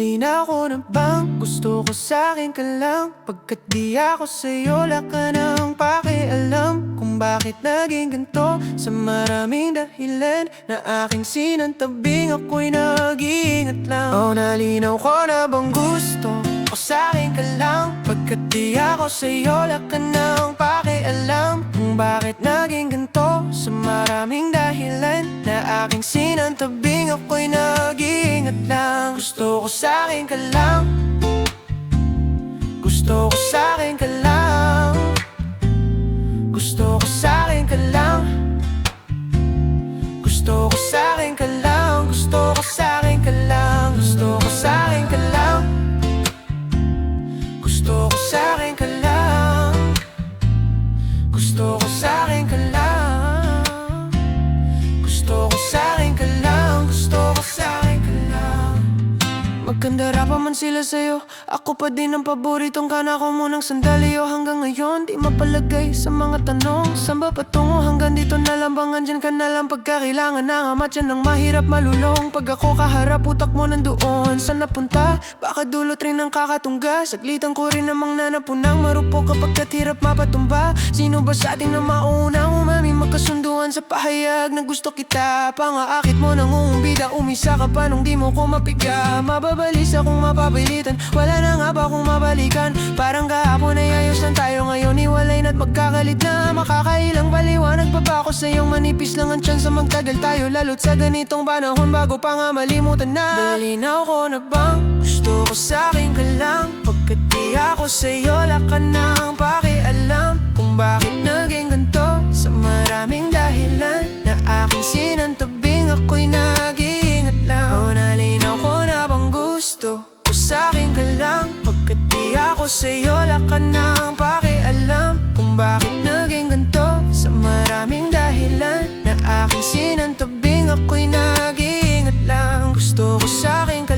nalinaw ko na bang gusto ko sa'kin ka lang? Pagkat di ako sa'yo, wala ka nang pakialam kung bakit naging ganito. Sa maraming dahilan na aking sinantabing, ako'y nag-iingat lang. Oh, nalinaw ko na bang gusto ko sa'kin ka lang? Pagkat di ako sa'yo, wala ka nang pakialam kung bakit naging ganito. Sa maraming dahilan na aking sinantabing, ako'y nag-iingat lang. Gusto ko sa'kin ka lang, gusto ko sa'kin ka lang, gusto ko sa'kin ka lang, gusto ko sa'kin ka lang, gusto ko sa'kin ka lang, gusto ko sa'kin ka lang, gusto ko sa'kin ka lang, gusto ko sa'kin ka lang, gusto ko sa'kin ka lang, gusto ko sa'kin ka lang. Magkandara pa man sila sa'yo, ako pa din ang paboritong kana ko munang sandali. O hanggang ngayon di mapalagay sa mga tanong, saan ba patungo? Hanggang dito na lang bang andyan ka na lang pagka kailangan na amat yan ng mahirap malulong? Pag ako kaharap, utak mo nandoon, saan napunta? Baka dulot rin ng kakatungga, saglitan ko rin namang nanapunang marupok kapag hirap mapatumba. Sino ba sa ating na maunang umami magkasunduan sa pahayag na gusto kita? Pangaakit mo nang uumbida, umisa ka pa nung di mo ko mapiga. Mababalis akong mapapilitan, wala na nga ba akong mabalikan? Parang kahapon ay ayos lang tayo, ngayon iwalay na't magkakalit na. Makakailang paliwanag pa ba ako sa'yong manipis lang ang tsansa magtagal tayo, lalo't sa ganitong panahon bago pa nga malimutan na. Nalinaw ko na bang gusto ko sa'kin ka lang? Pagkat di ako sa'yo, wala ka nang pakialam kung bakit naging ganito. Sa maraming dahilan na aking sinantabing, ako'y nag-iingat lang. Oh, nalinaw ko na bang gusto ko sa'kin ka lang? Pagkat di ako sa'yo, wala ka nang pakialam kung bakit naging ganito. Sa maraming dahilan na aking sinantabing, ako'y nag-iingat lang. Gusto ko sa'kin ka